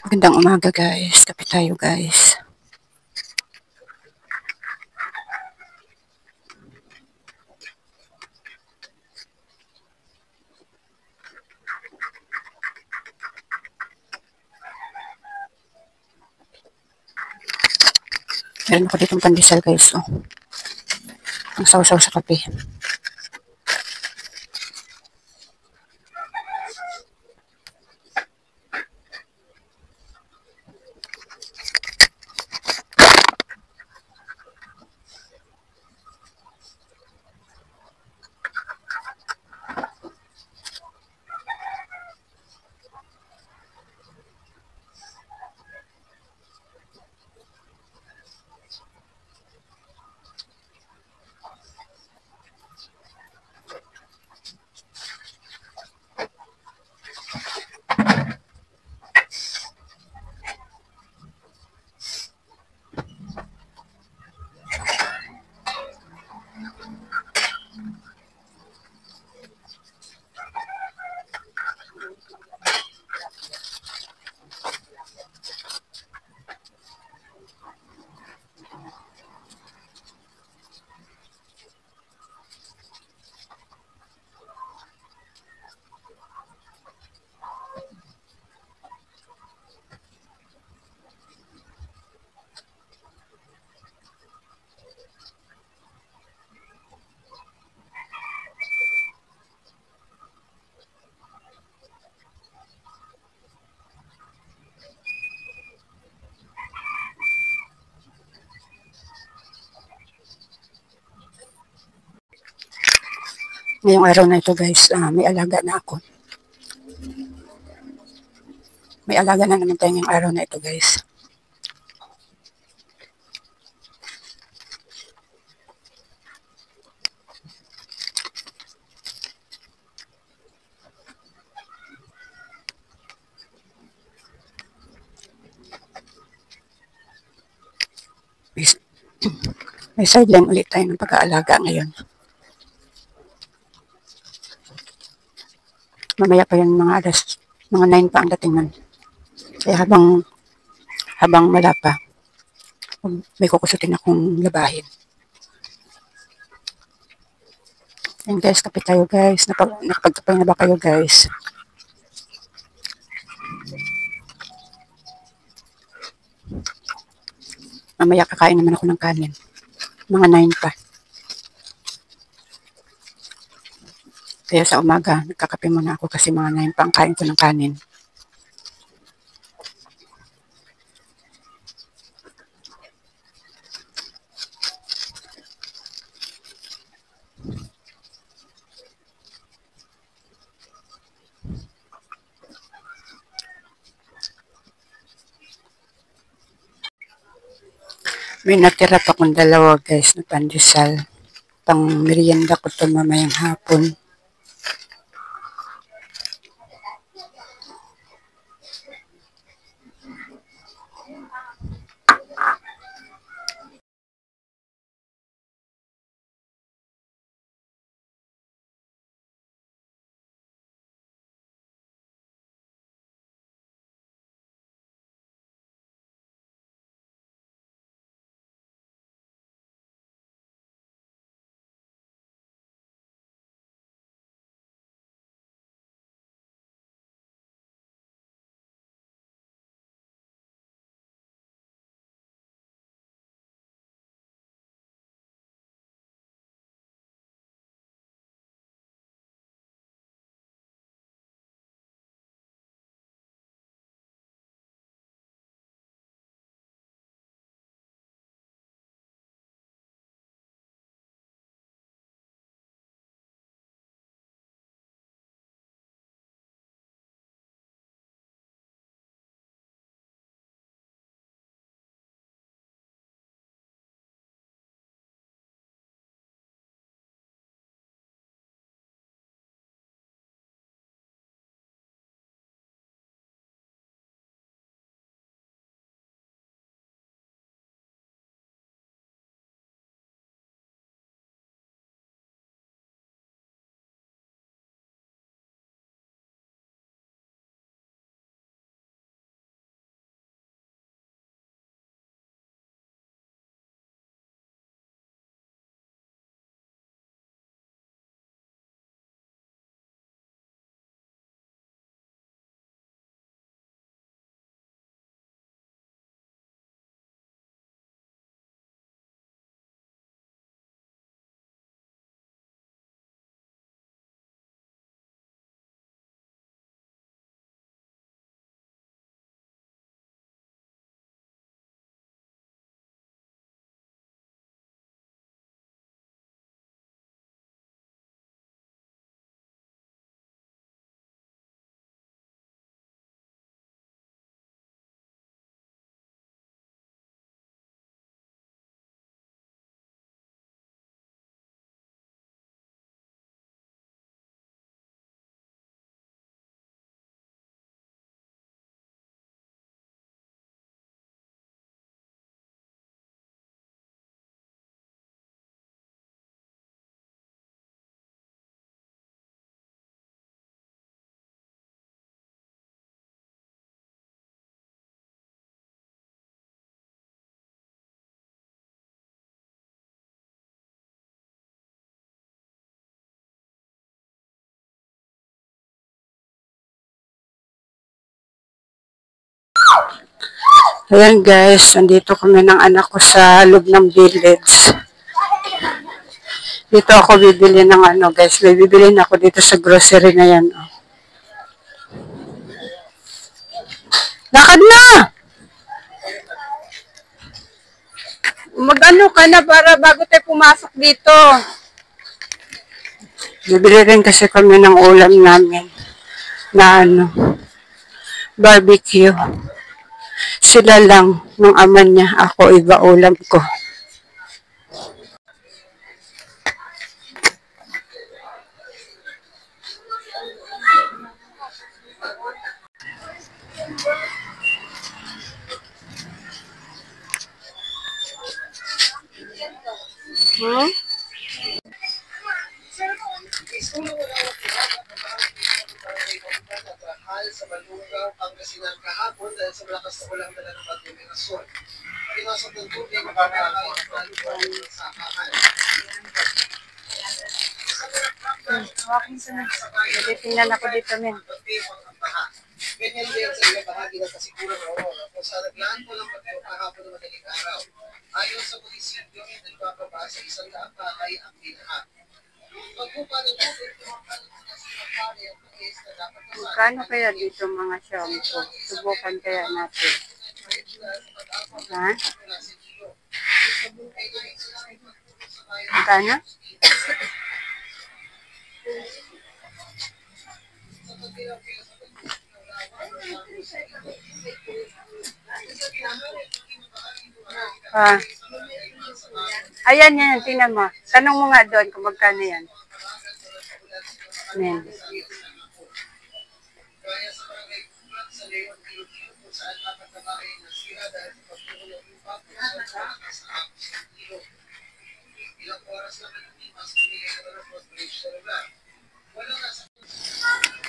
Magandang umaga guys. Kape tayo guys. Meron ako ditong pandesal guys. Oh. Ang saw-saw sa kape. Ngayong araw na ito guys, may alaga na ako. May alaga na naman tayo ngayong araw na ito guys. May, may sideline ulit tayo ng pag-aalaga ngayon. Mamaya pa yun mga 9 pa ang dating nun. Kaya habang wala pa, may kukusutin akong labahin. And guys, kape tayo guys. Nakapagkapay na ba kayo guys? Mamaya kakain naman ako ng kanin. Mga 9 pa. Kaya sa umaga, nagkakape muna ako kasi mga 9 pa ang kain ko ng kanin. May natira pa akong dalawa guys na pandesal. Pang merienda ko ito mamayang hapon. Ayan guys, nandito kami ng anak ko sa loob ng village. Dito ako bibili ng ano guys, may bibili na ako dito sa grocery na yan. Lakad na! Mag-ano ka na para bago tayo pumasok dito. Bibili rin kasi kami ng ulam namin na ano, barbecue. Sila lang ng ama niya, ako iba ulam ko. Hmm? Sa Balungaw, Pangasinan kahapon dahil sa malakas na ulang dala ng bagyong Erasol. Pinasok ng tubig ang pagkakaroon ng sakahan. Tingnan ako dito, men. Ganyan din sa ilang bahagi ng kasiguro ng Aurora kung sa naglaan po ng bagyong kahapon ng madaling araw. Ayon sa munisipyo, may nagbababa sa 100 bahay ang binaha. Pagbupa ng tubig, Magkano kaya dito mga shampoo? Subukan kaya natin. Ha? Magkano? Ah. Ayan yan, tingnan mo. Tanong mo nga doon kung magkano yan. Men.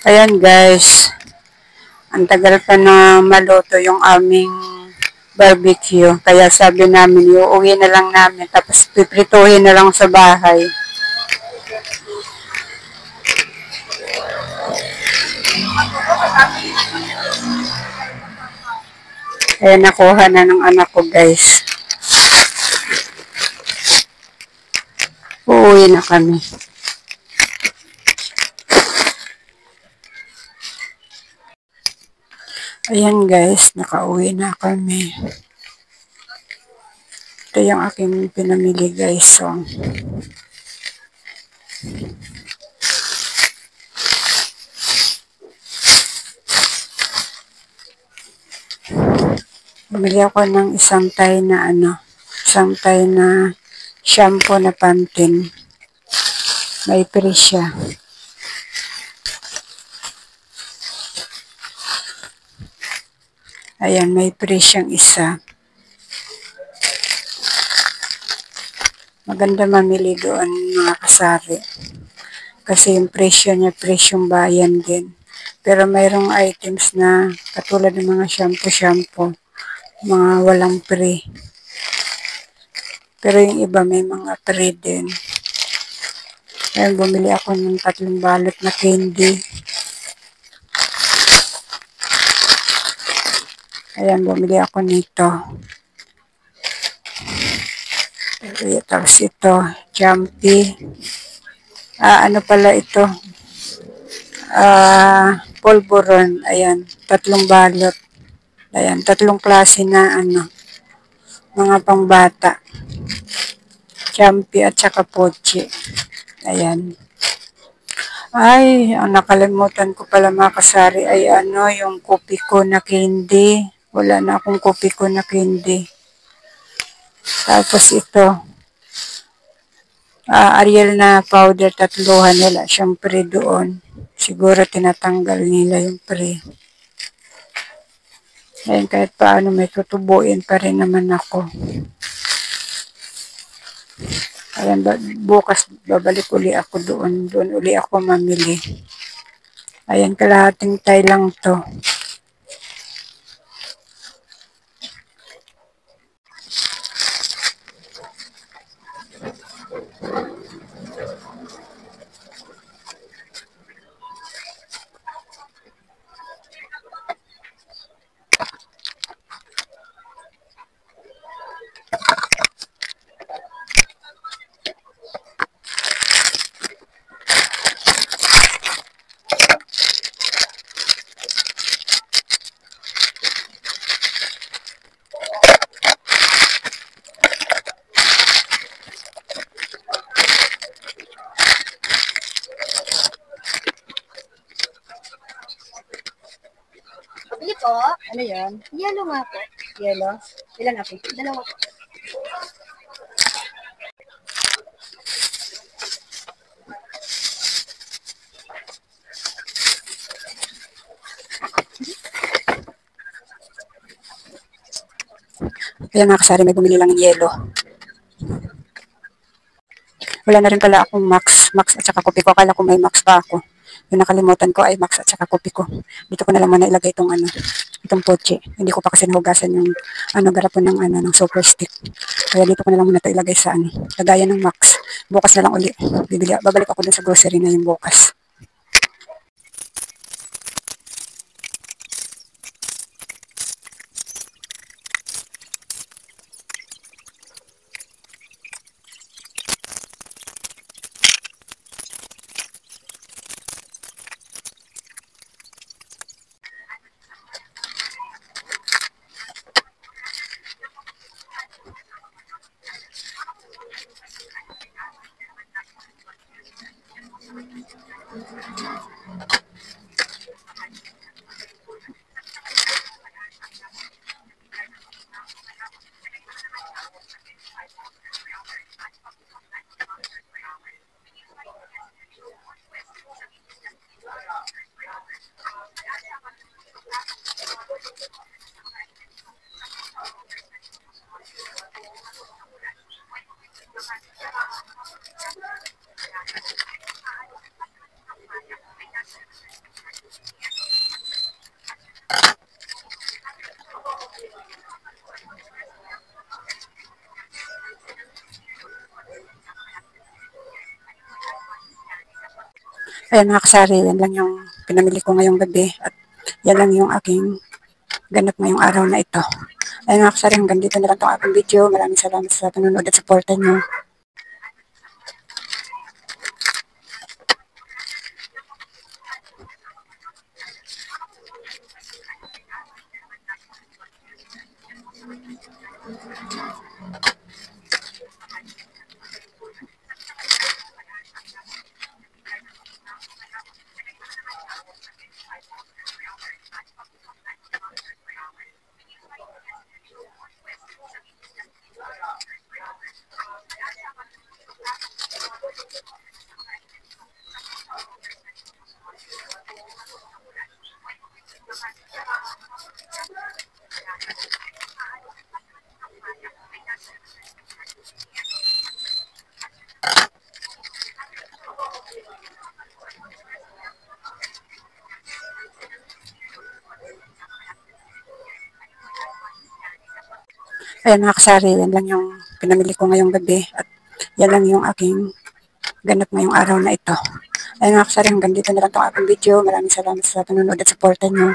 Ayan guys. Ang tagal pa na maluto yung aming barbecue. Kaya sabi namin, iuwi na lang namin. Tapos piprituhin na lang sa bahay. Ayan, nakuha na ng anak ko guys. Uuwi na kami. Ayan guys, nakauwi na kami. Ito yung aking pinamili guys. So, bumili ako ng isang tay na shampoo na Pantene. May free siya. Ayan, may free siyang isa. Maganda mamili doon mga kasari. Kasi yung presyo niya, presyong bayan din. Pero mayroong items na katulad ng mga shampoo, mga walang free. Pero yung iba may mga free din. Ayan, bumili ako ng 3 balot na candy. Ayan, bumili ako nito. Tapos ito, Jumpy. Ano pala ito? Polvoron. Ayan, 3 balot. Ayan, 3 klase na mga pangbata. Jumpy at saka Pochi. Ayan. Ay, ang nakalimutan ko pala mga kasari ay yung kopi ko na candy. Wala na akong kopi ko na candy. Tapos ito, Ariel na powder, 3 nila. Siyempre doon. Siguro tinatanggal nila yung pre. Ayan, kahit paano may tutubuin pa rin naman ako. Ayan, bukas babalik uli ako doon. Doon uli ako mamili. Ayan, kalahating tay lang to. po. Ano yan? Yellow nga po. Yellow? Ilan natin? Dalawa po. Kaya mga kasari, may bumili lang ng yelo. Wala na rin pala akong Max at saka kopi ko. Akala ko may Max pa ako. Yung nakalimutan ko ay Max at saka kopi ko. Dito ko na lang muna ilagay itong poche. Hindi ko pa kasi nahugasan yung garapon ng super stick. Kaya dito ko na lang muna ito ilagay sa lagayan ng Max. Bukas na lang uli. Babalik ako dun sa grocery na yung bukas. Ayan mga kasari, yan lang yung pinamili ko ngayong gabi. At yan lang yung aking ganap ngayong araw na ito. Ayan mga kasari, hanggang dito na lang itong aking video. Maraming salamat sa panonood at supportan nyo. Ayan mga kasari, yan lang yung pinamili ko ngayong gabi. At yan lang yung aking ganap ngayong araw na ito. Ayan mga kasari, hanggang dito na lang itong aking video. Maraming salamat sa panonood at supportan nyo.